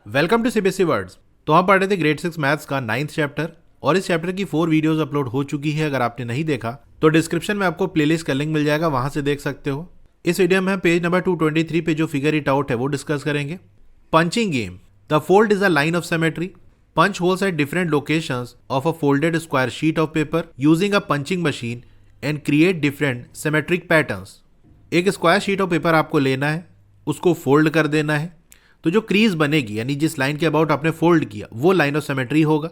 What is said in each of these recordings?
Welcome to CBSE words. तो हम पढ़ रहे थे ग्रेड 6 मैथ्स का 9th चैप्टर और इस चैप्टर की 4 वीडियोस अपलोड हो चुकी है। अगर आपने नहीं देखा तो डिस्क्रिप्शन में आपको प्लेलिस्ट का लिंक मिल जाएगा, वहां से देख सकते हो। इस वीडियो में हम पेज नंबर 223 पे जो फिगर इट आउट है वो डिस्कस करेंगे। Punching game. The fold is a line of symmetry. Punch holes at different locations of a folded square sheet of paper using a punching machine and create different symmetric patterns. एक square sheet of paper आपको लेना है, उसको fold कर देना है, तो जो क्रीज बनेगी यानी जिस लाइन के अबाउट आपने फोल्ड किया वो लाइन ऑफ सिमेट्री होगा।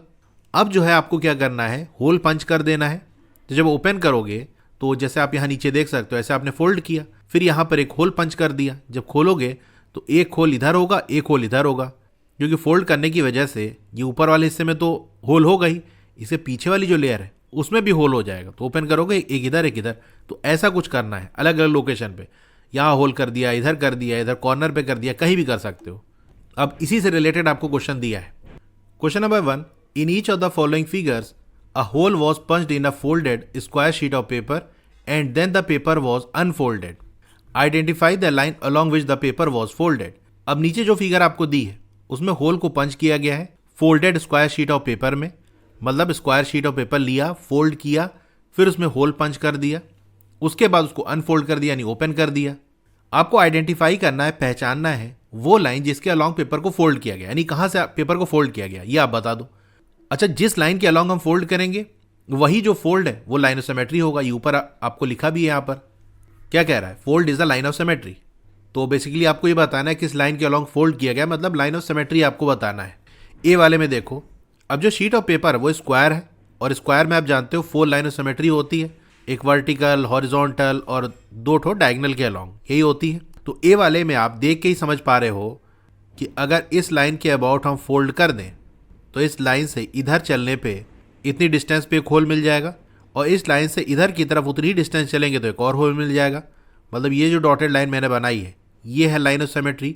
अब जो है आपको क्या करना है, होल पंच कर देना है। तो जब ओपन करोगे तो जैसे आप यहाँ नीचे देख सकते हो, ऐसे आपने फोल्ड किया, फिर यहाँ पर एक होल पंच कर दिया। जब खोलोगे तो एक होल इधर होगा, एक होल इधर होगा, क्योंकि फोल्ड करने की वजह से ये ऊपर वाले हिस्से में तो होल होगा ही, इसे पीछे वाली जो लेयर है उसमें भी होल हो जाएगा। तो ओपन करोगे एक इधर एक इधर, तो ऐसा कुछ करना है अलग अलग लोकेशन पे। यहाँ होल कर दिया, इधर कर दिया, इधर कॉर्नर पे कर दिया, कहीं भी कर सकते हो। अब इसी से रिलेटेड आपको क्वेश्चन दिया है। Question number 1, in each of the following figures a hole was punched in a folded square sheet of paper and then the paper was unfolded. Identify the line along which the paper was folded. अब नीचे जो figure आपको दी है उसमें whole को पंच किया गया है folded square sheet of paper में, मतलब स्क्वायर शीट ऑफ पेपर लिया, फोल्ड किया, फिर उसमें होल पंच कर दिया, उसके बाद उसको अनफोल्ड कर दिया यानी ओपन कर दिया। आपको आइडेंटिफाई करना है, पहचानना है वो लाइन जिसके अलॉन्ग पेपर को फोल्ड किया गया, यानी कहां से पेपर को फोल्ड किया गया ये आप बता दो। अच्छा, जिस लाइन के अलॉन्ग हम फोल्ड करेंगे वही जो फोल्ड है वो लाइन ऑफ सिमेट्री होगा। ये ऊपर आपको लिखा भी है, यहाँ पर क्या कह रहा है, fold is the line of symmetry. तो बेसिकली आपको ये बताना है किस लाइन के अलॉन्ग फोल्ड किया गया, मतलब लाइन ऑफ सिमेट्री आपको बताना है। ए वाले में देखो, अब जो शीट ऑफ पेपर है वो स्क्वायर है और स्क्वायर में आप जानते हो 4 लाइन ऑफ सिमेट्री होती है, एक वर्टिकल, हॉरिजॉन्टल और 2 ठो डायगोनल के अलॉन्ग, यही होती है। तो ए वाले में आप देख के ही समझ पा रहे हो कि अगर इस लाइन के अबाउट हम फोल्ड कर दें तो इस लाइन से इधर चलने पे इतनी डिस्टेंस पे एक होल मिल जाएगा, और इस लाइन से इधर की तरफ उतनी डिस्टेंस चलेंगे तो एक और होल मिल जाएगा। मतलब ये जो डॉटेड लाइन मैंने बनाई है ये है लाइन ऑफ सिमेट्री।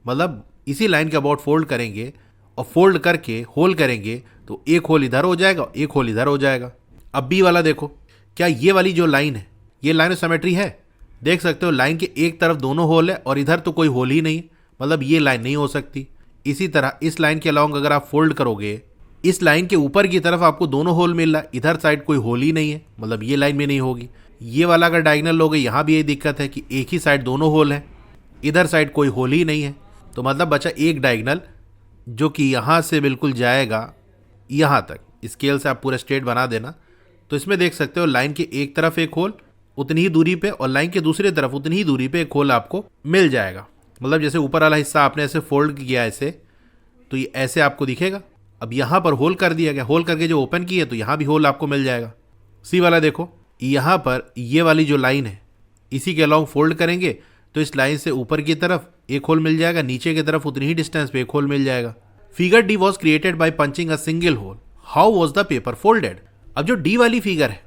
मतलब इसी लाइन के अबाउट फोल्ड करेंगे और फोल्ड करके होल करेंगे तो एक होल इधर हो जाएगा, एक होल इधर हो जाएगा। अब बी वाला देखो, क्या ये वाली जो लाइन है ये लाइन ऑफ सिमेट्री है? देख सकते हो लाइन के एक तरफ दोनों होल है और इधर तो कोई होल ही नहीं, मतलब ये लाइन नहीं हो सकती। इसी तरह इस लाइन के अलॉन्ग अगर आप फोल्ड करोगे, इस लाइन के ऊपर की तरफ आपको दोनों होल मिल रहा है, इधर साइड कोई होल ही नहीं है, मतलब ये लाइन में नहीं होगी। ये वाला अगर डायगोनल लोगे, यहाँ भी यही दिक्कत है कि एक ही साइड दोनों होल है, इधर साइड कोई होल ही नहीं है। तो मतलब बचा एक डायगोनल जो कि यहाँ से बिल्कुल जाएगा यहाँ तक। स्केल से आप पूरा स्ट्रेट बना देना, तो इसमें देख सकते हो लाइन के एक तरफ एक होल उतनी ही दूरी पे और लाइन के दूसरी तरफ उतनी ही दूरी पे एक होल आपको मिल जाएगा। मतलब जैसे ऊपर वाला हिस्सा आपने ऐसे फोल्ड किया ऐसे, तो ये ऐसे आपको दिखेगा। अब यहाँ पर होल कर दिया गया, होल करके जो ओपन की है तो यहाँ भी होल आपको मिल जाएगा। सी वाला देखो, यहाँ पर ये वाली जो लाइन है इसी के अलॉन्ग फोल्ड करेंगे तो इस लाइन से ऊपर की तरफ एक होल मिल जाएगा, नीचे की तरफ उतनी ही डिस्टेंस पे एक होल मिल जाएगा। Figure D was created by punching a single hole, how was the paper folded. अब जो डी वाली फिगर है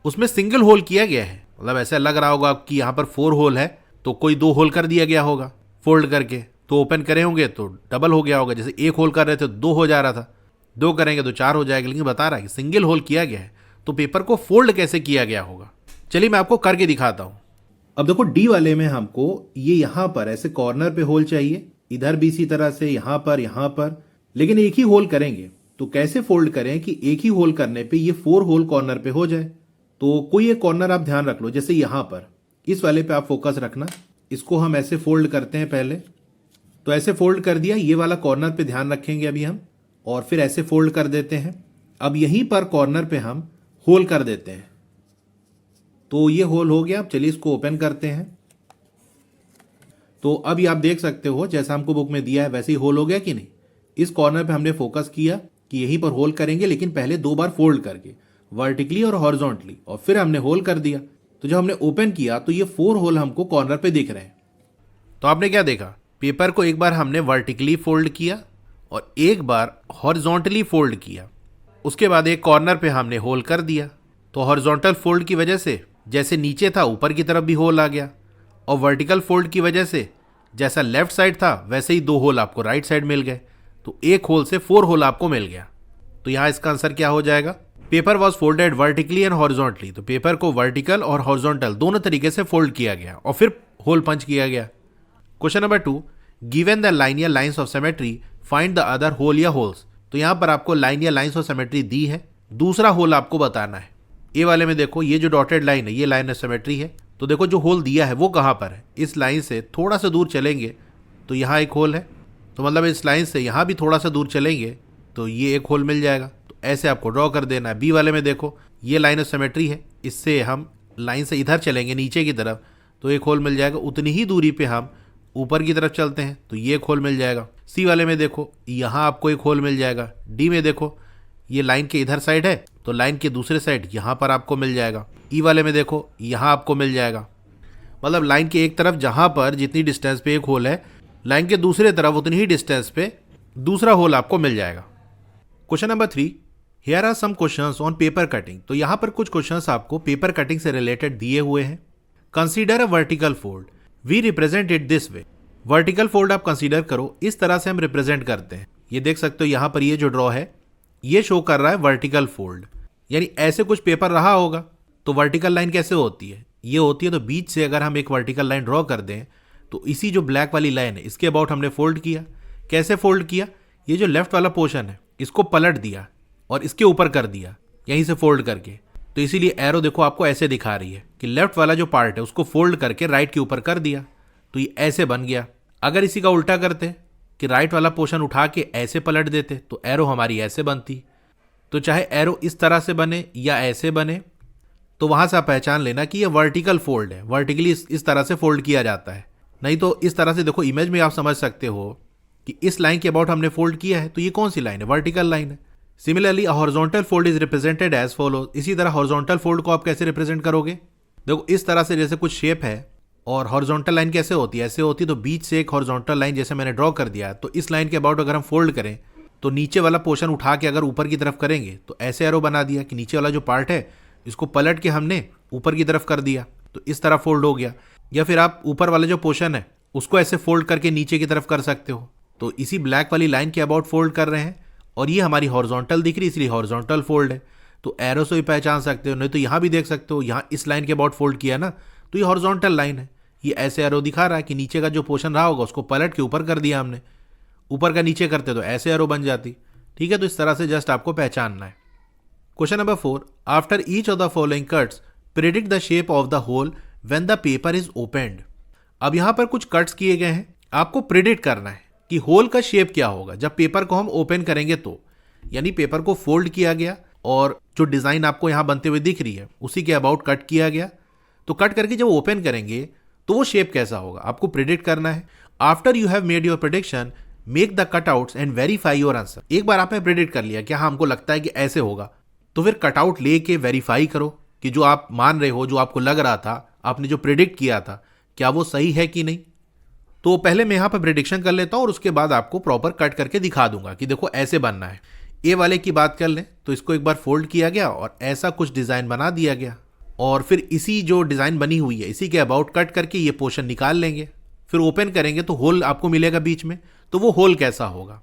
उसमें सिंगल होल किया गया है, मतलब ऐसा लग रहा होगा कि यहाँ पर 4 होल है तो कोई 2 होल कर दिया गया होगा फोल्ड करके, तो ओपन करे होंगे तो डबल हो गया होगा। जैसे एक होल कर रहे थे तो 2 हो जा रहा था, 2 करेंगे तो 4 हो जाएगा, लेकिन बता रहा है कि सिंगल होल किया गया है तो पेपर को फोल्ड कैसे किया गया होगा। चलिए मैं आपको करके दिखाता हूँ। अब देखो डी वाले में हमको ये यहाँ पर ऐसे कॉर्नर पे होल चाहिए, इधर भी इसी तरह से यहाँ पर, लेकिन एक ही होल करेंगे तो कैसे फोल्ड करें कि एक ही होल करने पे ये 4 होल कॉर्नर पे हो जाए। तो कोई एक कॉर्नर आप ध्यान रख लो, जैसे यहाँ पर इस वाले पे आप फोकस रखना। इसको हम ऐसे फोल्ड करते हैं पहले, तो ऐसे फोल्ड कर दिया, ये वाला कॉर्नर पे ध्यान रखेंगे अभी हम, और फिर ऐसे फोल्ड कर देते हैं। अब यहीं पर कॉर्नर पे हम होल कर देते हैं, तो ये होल हो गया। अब चलिए इसको ओपन करते हैं। तो अब ये आप देख सकते हो जैसा हमको बुक में दिया है वैसे ही होल हो गया कि नहीं। इस कॉर्नर पे हमने फोकस किया कि यहीं पर होल करेंगे, लेकिन पहले 2 बार फोल्ड करके, वर्टिकली और हॉरिजॉन्टली, और फिर हमने होल कर दिया। तो जब हमने ओपन किया तो ये 4 होल हमको कॉर्नर पे दिख रहे हैं। तो आपने क्या देखा, पेपर को एक बार हमने वर्टिकली फोल्ड किया और एक बार हॉरिजॉन्टली फोल्ड किया, उसके बाद एक कॉर्नर पे हमने होल कर दिया। तो हॉरिजॉन्टल फोल्ड की वजह से जैसे नीचे था ऊपर की तरफ भी होल आ गया, और वर्टिकल फोल्ड की वजह से जैसा लेफ्ट साइड था वैसे ही 2 होल आपको राइट साइड मिल गए, तो एक होल से 4 होल आपको मिल गया। तो यहाँ इसका आंसर क्या हो जाएगा, paper was folded vertically and horizontally. तो पेपर को वर्टिकल और हॉरिजॉन्टल दोनों तरीके से फोल्ड किया गया और फिर होल पंच किया गया। Question number 2, given the line या lines of symmetry find the other hole या होल्स। तो यहाँ पर आपको लाइन या लाइन्स ऑफ सिमेट्री दी है, दूसरा होल आपको बताना है। ए वाले में देखो ये जो डॉटेड लाइन है ये लाइन ऑफ सिमेट्री है। तो देखो जो होल दिया है वो कहाँ पर है, इस लाइन से थोड़ा सा दूर चलेंगे तो यहाँ एक होल है, तो मतलब इस लाइन से यहाँ भी थोड़ा सा दूर चलेंगे तो ये एक होल मिल जाएगा। तो ऐसे आपको ड्रॉ कर देना है। बी वाले में देखो ये लाइन ऑफ सिमेट्री है, इससे हम लाइन से इधर चलेंगे नीचे की तरफ तो एक होल मिल जाएगा। उतनी ही दूरी पे हम ऊपर की तरफ चलते हैं तो ये एक होल मिल जाएगा। सी वाले में देखो यहाँ आपको एक होल मिल जाएगा। डी में देखो ये लाइन के इधर साइड है तो लाइन के दूसरे साइड यहाँ पर आपको मिल जाएगा। ई वाले में देखो यहाँ आपको मिल जाएगा। मतलब लाइन के एक तरफ जहाँ पर जितनी डिस्टेंस पे एक होल है, लाइन के दूसरे तरफ उतनी ही डिस्टेंस पे दूसरा होल आपको मिल जाएगा। Question number 3, here are some questions on paper cutting. तो यहाँ पर कुछ क्वेश्चंस आपको पेपर कटिंग से रिलेटेड दिए हुए हैं। Consider a vertical fold, we represent it this way. Vertical fold आप कंसीडर करो, इस तरह से हम रिप्रेजेंट करते हैं। ये देख सकते हो यहाँ पर ये जो ड्रॉ है ये शो कर रहा है वर्टिकल फोल्ड, यानी ऐसे कुछ पेपर रहा होगा। तो वर्टिकल लाइन कैसे होती है, ये होती है तो बीच से अगर हम एक वर्टिकल लाइन ड्रॉ कर दें तो इसी जो ब्लैक वाली लाइन है इसके अबाउट हमने फोल्ड किया। कैसे फोल्ड किया, ये जो लेफ्ट वाला पोर्शन है इसको पलट दिया और इसके ऊपर कर दिया यहीं से फोल्ड करके। तो इसीलिए एरो देखो आपको ऐसे दिखा रही है कि लेफ्ट वाला जो पार्ट है उसको फोल्ड करके राइट के ऊपर कर दिया तो ये ऐसे बन गया। अगर इसी का उल्टा करते कि राइट वाला पोर्शन उठा के ऐसे पलट देते तो एरो हमारी ऐसे बनती। तो चाहे एरो इस तरह से बने या ऐसे बने तो वहां से आप पहचान लेना कि ये वर्टिकल फोल्ड है, वर्टिकली इस तरह से फोल्ड किया जाता है। नहीं तो इस तरह से देखो इमेज में आप समझ सकते हो कि इस लाइन के अबाउट हमने फोल्ड किया है तो ये कौन सी लाइन है, वर्टिकल लाइन है। Similarly horizontal fold is represented as follow. इसी तरह हॉरिजॉन्टल फोल्ड को आप कैसे रिप्रेजेंट करोगे, देखो इस तरह से जैसे कुछ शेप है और हॉरिजॉन्टल लाइन कैसे होती है, ऐसे होती है। तो बीच से एक हॉरिजॉन्टल लाइन जैसे मैंने ड्रॉ कर दिया तो इस लाइन के अबाउट अगर हम फोल्ड करें तो नीचे वाला पोर्शन उठा के अगर ऊपर की तरफ करेंगे तो ऐसे एरो बना दिया कि नीचे वाला जो पार्ट है इसको पलट के हमने ऊपर की तरफ कर दिया तो इस तरह फोल्ड हो गया। या फिर आप ऊपर वाला जो पोर्शन है उसको ऐसे फोल्ड करके नीचे की तरफ कर सकते हो। तो इसी ब्लैक वाली लाइन के अबाउट फोल्ड कर रहे हैं और ये हमारी हॉरिजॉन्टल दिख रही इसलिए हॉरिजॉन्टल फोल्ड है। तो एरो से भी पहचान सकते हो, नहीं तो यहाँ भी देख सकते हो, यहाँ इस लाइन के अबाउट फोल्ड किया ना तो ये हॉरिजॉन्टल लाइन है। ये ऐसे एरो दिखा रहा है कि नीचे का जो पोर्शन रहा होगा उसको पलट के ऊपर कर दिया हमने, ऊपर का नीचे करते तो ऐसे एरो बन जाती। ठीक है, तो इस तरह से जस्ट आपको पहचानना है। Question number 4, after each of the following cuts predict the shape of the hole when the paper is opened. अब यहाँ पर कुछ कट्स किए गए हैं, आपको प्रेडिक्ट करना है कि होल का शेप क्या होगा जब पेपर को हम ओपन करेंगे तो। यानी पेपर को फोल्ड किया गया और जो डिजाइन आपको यहाँ बनते हुए दिख रही है उसी के अबाउट कट किया गया, तो कट करके जब ओपन करेंगे तो वो शेप कैसा होगा आपको प्रेडिक्ट करना है। After you have made your prediction make the cutouts and verify your answer. एक बार आपने प्रेडिक्ट कर लिया कि हाँ हमको लगता है कि ऐसे होगा, तो फिर कटआउट लेके वेरीफाई करो कि जो आप मान रहे हो, जो आपको लग रहा था, आपने जो प्रेडिक्ट किया था, क्या वो सही है कि नहीं। तो पहले मैं यहाँ पर प्रेडिक्शन कर लेता हूँ और उसके बाद आपको प्रॉपर कट करके दिखा दूंगा कि देखो ऐसे बनना है। ए वाले की बात कर लें तो इसको एक बार फोल्ड किया गया और ऐसा कुछ डिज़ाइन बना दिया गया और फिर इसी जो डिज़ाइन बनी हुई है इसी के अबाउट कट करके ये पोर्शन निकाल लेंगे, फिर ओपन करेंगे तो होल आपको मिलेगा बीच में। तो वो होल कैसा होगा,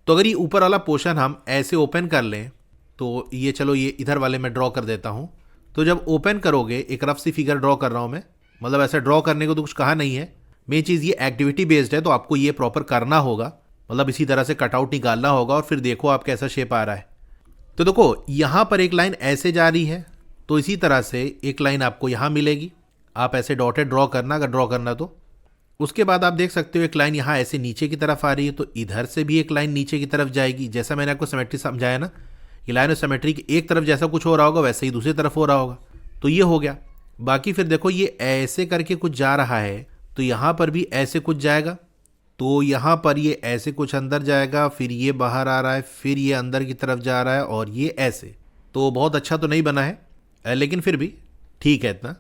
तो अगर ये ऊपर वाला पोर्शन हम ऐसे ओपन कर लें तो ये चलो ये इधर वाले में ड्रॉ कर देता हूँ। तो जब ओपन करोगे, एक रफ सी फिगर ड्रॉ कर रहा हूँ मैं, मतलब ऐसे ड्रॉ करने को तो कुछ कहा नहीं है, मेन चीज़ ये एक्टिविटी बेस्ड है तो आपको ये प्रॉपर करना होगा, मतलब इसी तरह से कटआउट निकालना होगा और फिर देखो आप कैसा शेप आ रहा है। तो देखो यहाँ पर एक लाइन ऐसे जा रही है तो इसी तरह से एक लाइन आपको यहाँ मिलेगी। आप ऐसे डॉटेड ड्रॉ करना अगर ड्रॉ करना तो। उसके बाद आप देख सकते हो एक लाइन यहाँ ऐसे नीचे की तरफ आ रही है तो इधर से भी एक लाइन नीचे की तरफ जाएगी। जैसा मैंने आपको सिमेट्री समझाया ना, ये लाइन ऑफ सिमेट्री की एक तरफ जैसा कुछ हो रहा होगा वैसे ही दूसरी तरफ हो रहा होगा। तो ये हो गया। बाकी फिर देखो ये ऐसे करके कुछ जा रहा है तो यहाँ पर भी ऐसे कुछ जाएगा, तो यहाँ पर ये ऐसे कुछ अंदर जाएगा, फिर ये बाहर आ रहा है, फिर ये अंदर की तरफ जा रहा है और ये ऐसे। तो बहुत अच्छा तो नहीं बना है लेकिन फिर भी ठीक है इतना।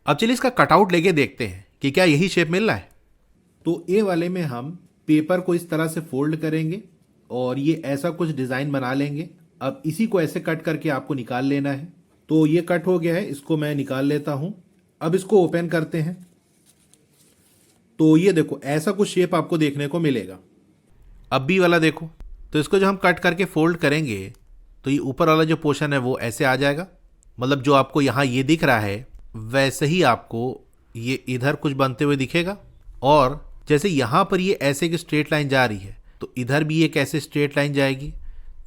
अब चलिए इसका कटआउट लेके देखते हैं कि क्या यही शेप मिल रहा है। तो ए वाले में हम पेपर को इस तरह से फोल्ड करेंगे और ये ऐसा कुछ डिज़ाइन बना लेंगे। अब इसी को ऐसे कट करके आपको निकाल लेना है। तो ये कट हो गया है, इसको मैं निकाल लेता हूँ। अब इसको ओपन करते हैं तो ये देखो ऐसा कुछ शेप आपको देखने को मिलेगा। अब बी वाला देखो, तो इसको जो हम कट करके फोल्ड करेंगे तो ये ऊपर वाला जो पोर्शन है वो ऐसे आ जाएगा, मतलब जो आपको यहाँ ये दिख रहा है वैसे ही आपको ये इधर कुछ बनते हुए दिखेगा। और जैसे यहाँ पर ये ऐसे की स्ट्रेट लाइन जा रही है, तो इधर भी एक ऐसे स्ट्रेट लाइन जाएगी,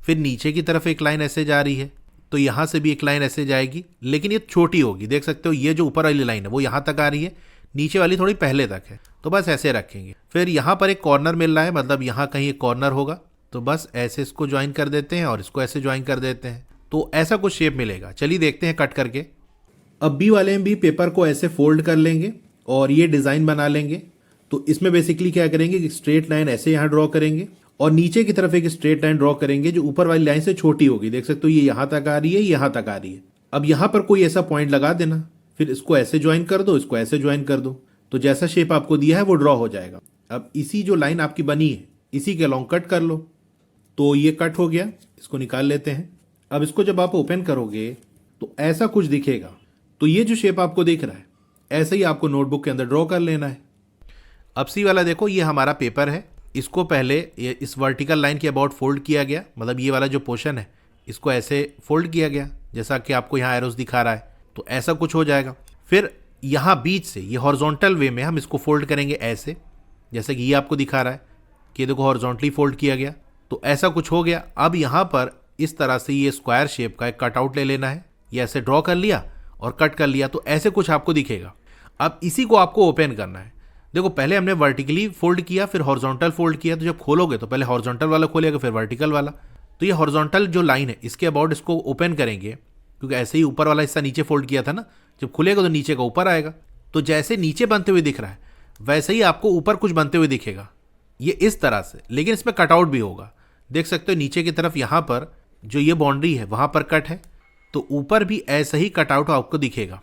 फिर नीचे की तरफ एक लाइन ऐसे जा रही है, तो यहाँ से भी एक लाइन ऐसे जाएगी, लेकिन ये छोटी होगी। देख सकते हो ये जो ऊपर वाली लाइन है वो यहाँ तक आ रही है, नीचे वाली थोड़ी पहले तक है, तो बस ऐसे रखेंगे। फिर यहाँ पर एक कॉर्नर मिल रहा है, मतलब यहाँ कहीं एक कॉर्नर होगा, तो बस ऐसे इसको ज्वाइन कर देते हैं और इसको ऐसे ज्वाइन कर देते हैं, तो ऐसा कुछ शेप मिलेगा। चलिए देखते हैं कट करके। अब बी वाले में भी पेपर को ऐसे फोल्ड कर लेंगे और ये डिज़ाइन बना लेंगे। तो इसमें बेसिकली क्या करेंगे कि स्ट्रेट लाइन ऐसे यहाँ ड्रॉ करेंगे और नीचे की तरफ एक स्ट्रेट लाइन ड्रॉ करेंगे जो ऊपर वाली लाइन से छोटी होगी। देख सकते हो ये यहाँ तक आ रही है, यहाँ तक आ रही है। अब यहाँ पर कोई ऐसा पॉइंट लगा देना, फिर इसको ऐसे ज्वाइन कर दो, इसको ऐसे ज्वाइन कर दो, तो जैसा शेप आपको दिया है वो ड्रॉ हो जाएगा। अब इसी जो लाइन आपकी बनी है इसी के लॉन्ग कट कर लो, तो ये कट हो गया, इसको निकाल लेते हैं। अब इसको जब आप ओपन करोगे तो ऐसा कुछ दिखेगा। तो ये जो शेप आपको दिख रहा है ऐसे ही आपको नोटबुक के अंदर ड्रॉ कर लेना है। अब सी वाला देखो, ये हमारा पेपर है, इसको पहले इस वर्टिकल लाइन के अबाउट फोल्ड किया गया, मतलब ये वाला जो पोर्शन है इसको ऐसे फोल्ड किया गया जैसा कि आपको यहाँ एरोस दिखा रहा है, तो ऐसा कुछ हो जाएगा। फिर यहाँ बीच से ये हॉरिजॉन्टल वे में हम इसको फोल्ड करेंगे ऐसे, जैसे कि ये आपको दिखा रहा है कि देखो हॉरिजॉन्टली फोल्ड किया गया, तो ऐसा कुछ हो गया। अब यहाँ पर इस तरह से ये स्क्वायर शेप का एक कटआउट ले लेना है, ये ऐसे ड्रॉ कर लिया और कट कर लिया, तो ऐसे कुछ आपको दिखेगा। अब इसी को आपको ओपन करना है। देखो पहले हमने वर्टिकली फोल्ड किया, फिर हॉरिजॉन्टल फोल्ड किया, तो जब खोलोगे तो पहले हॉरिजॉन्टल वाला खोलेगा फिर वर्टिकल वाला। तो ये हॉरिजॉन्टल जो लाइन है इसके अबाउट इसको ओपन करेंगे, क्योंकि ऐसे ही ऊपर वाला हिस्सा नीचे फोल्ड किया था ना, जब खुलेगा तो नीचे का ऊपर आएगा। तो जैसे नीचे बनते हुए दिख रहा है वैसे ही आपको ऊपर कुछ बनते हुए दिखेगा, ये इस तरह से, लेकिन इसमें कटआउट भी होगा। देख सकते हो नीचे की तरफ यहाँ पर जो ये बाउंड्री है वहाँ पर कट है, तो ऊपर भी ऐसा ही कटआउट आपको दिखेगा।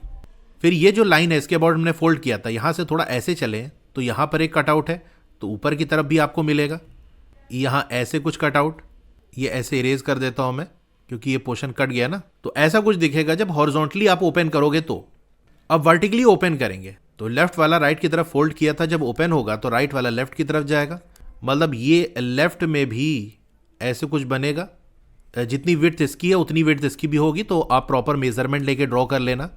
फिर ये जो लाइन है इसके अबाउट हमने फोल्ड किया था, यहाँ से थोड़ा ऐसे चले तो यहाँ पर एक कटआउट है, तो ऊपर की तरफ भी आपको मिलेगा। यहाँ ऐसे कुछ कटआउट, ये ऐसे इरेज कर देता हूँ मैं क्योंकि ये पोर्शन कट गया ना, तो ऐसा कुछ दिखेगा जब हॉरिजॉन्टली आप ओपन करोगे। तो अब वर्टिकली ओपन करेंगे तो लेफ्ट वाला राइट की तरफ फोल्ड किया था, जब ओपन होगा तो राइट वाला लेफ्ट की तरफ जाएगा, मतलब ये लेफ्ट में भी ऐसे कुछ बनेगा। जितनी विड्थ इसकी है उतनी विड्थ इसकी भी होगी, तो आप प्रॉपर मेजरमेंट लेके ड्रॉ कर लेना।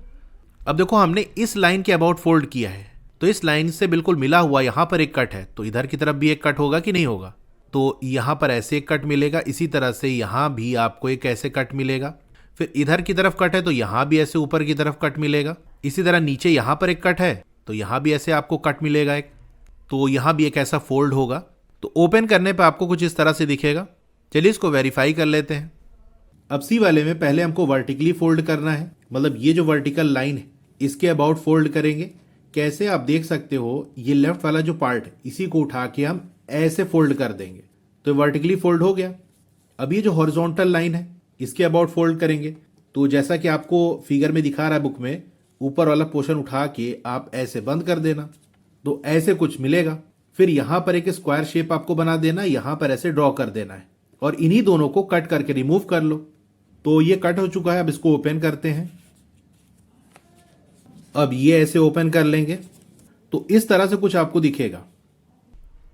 अब देखो हमने इस लाइन के अबाउट फोल्ड किया है, तो इस लाइन से बिल्कुल मिला हुआ यहाँ पर एक कट है, तो इधर की तरफ भी एक कट होगा कि नहीं होगा, तो यहाँ पर ऐसे एक कट मिलेगा। इसी तरह से यहाँ भी आपको एक ऐसे कट मिलेगा। फिर इधर की तरफ कट है तो यहाँ भी ऐसे ऊपर की तरफ कट मिलेगा। इसी तरह नीचे यहाँ पर एक कट है तो यहाँ भी ऐसे आपको कट मिलेगा एक, तो यहाँ भी एक ऐसा फोल्ड होगा। तो ओपन करने पर आपको कुछ इस तरह से दिखेगा। चलिए इसको वेरीफाई कर लेते हैं। अब सी वाले में पहले हमको वर्टिकली फोल्ड करना है, मतलब ये जो वर्टिकल लाइन है इसके अबाउट फोल्ड करेंगे। कैसे, आप देख सकते हो ये लेफ्ट वाला जो पार्ट है इसी को उठा के हम ऐसे फोल्ड कर देंगे, तो वर्टिकली फोल्ड हो गया। अब ये जो हॉरिजॉन्टल लाइन है इसके अबाउट फोल्ड करेंगे, तो जैसा कि आपको फिगर में दिखा रहा है बुक में, ऊपर वाला पोर्शन उठा के आप ऐसे बंद कर देना, तो ऐसे कुछ मिलेगा। फिर यहाँ पर एक स्क्वायर शेप आपको बना देना, यहाँ पर ऐसे ड्रॉ कर देना है और इन्हीं दोनों को कट करके रिमूव कर लो। तो ये कट हो चुका है। अब इसको ओपन करते हैं। अब ये ऐसे ओपन कर लेंगे तो इस तरह से कुछ आपको दिखेगा।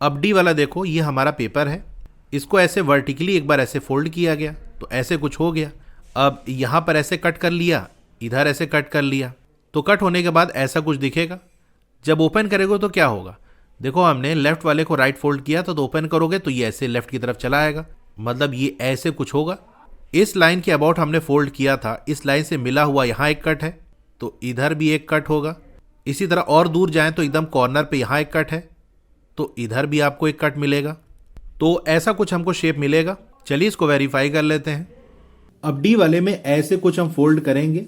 अब डी वाला देखो, ये हमारा पेपर है, इसको ऐसे वर्टिकली एक बार ऐसे फोल्ड किया गया तो ऐसे कुछ हो गया। अब यहाँ पर ऐसे कट कर लिया, इधर ऐसे कट कर लिया, तो कट होने के बाद ऐसा कुछ दिखेगा। जब ओपन करेगो तो क्या होगा, देखो हमने लेफ्ट वाले को राइट फोल्ड किया तो ओपन करोगे तो ये ऐसे लेफ्ट की तरफ चला आएगा, मतलब ये ऐसे कुछ होगा। इस लाइन के अबाउट हमने फोल्ड किया था, इस लाइन से मिला हुआ यहाँ एक कट है तो इधर भी एक कट होगा। इसी तरह और दूर जाएं तो एकदम कॉर्नर पे यहाँ एक कट है तो इधर भी आपको एक कट मिलेगा। तो ऐसा कुछ हमको शेप मिलेगा। चलिए इसको वेरीफाई कर लेते हैं। अब डी वाले में ऐसे कुछ हम फोल्ड करेंगे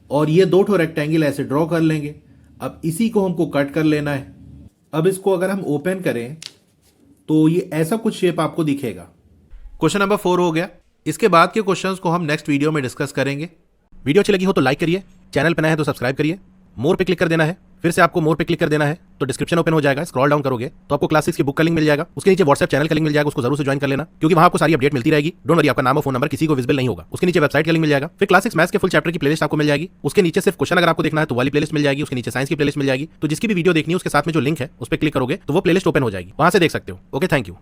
और ये दो ठो रेक्टेंगल ऐसे ड्रॉ कर लेंगे। अब इसी को हमको कट कर लेना है। अब इसको अगर हम ओपन करें तो ये ऐसा कुछ शेप आपको दिखेगा। क्वेश्चन नंबर 4 हो गया। इसके बाद के क्वेश्चंस को हम नेक्स्ट वीडियो में डिस्कस करेंगे। वीडियो अच्छी लगी हो तो लाइक करिए, चैनल पर नया है तो सब्सक्राइब करिए, मोर पे क्लिक कर देना है। फिर से आपको मोर पे क्लिक कर देना है तो डिस्क्रिप्शन ओपन हो जाएगा। स्क्रॉल डाउन करोगे तो आपको क्लास 6 की बुक का लिंक मिल जाएगा, उसके नीचे व्हाट्सएप चैनल का लिंक मिल जाएगा, उसको जरूर से ज्वाइन कर लेना क्योंकि वहां आपको सारी अपडेट मिलती रहेगी। डोंट वरी, आपका नाम और फोन नंबर किसी को विजिबल नहीं होगा। उसके नीचे वेबसाइट का लिंक मिल जाएगा। फिर क्लास 6 मैथ्स के फुल चैप्टर की प्लेलिस्ट आपको मिल जाएगी, उसके नीचे सिर्फ क्वेश्चन अगर आपको देखना है तो वाली प्लेलिस्ट मिल जाएगी, उसके नीचे साइंस की प्लेलिस्ट मिल जाएगी। तो जिसकी भी वीडियो देखनी है उसके साथ में जो लिंक है उस पर क्लिक करोगे तो वो प्लेलिस्ट ओपन हो जाएगी, वहां से देख सकते हो। Okay, thank you.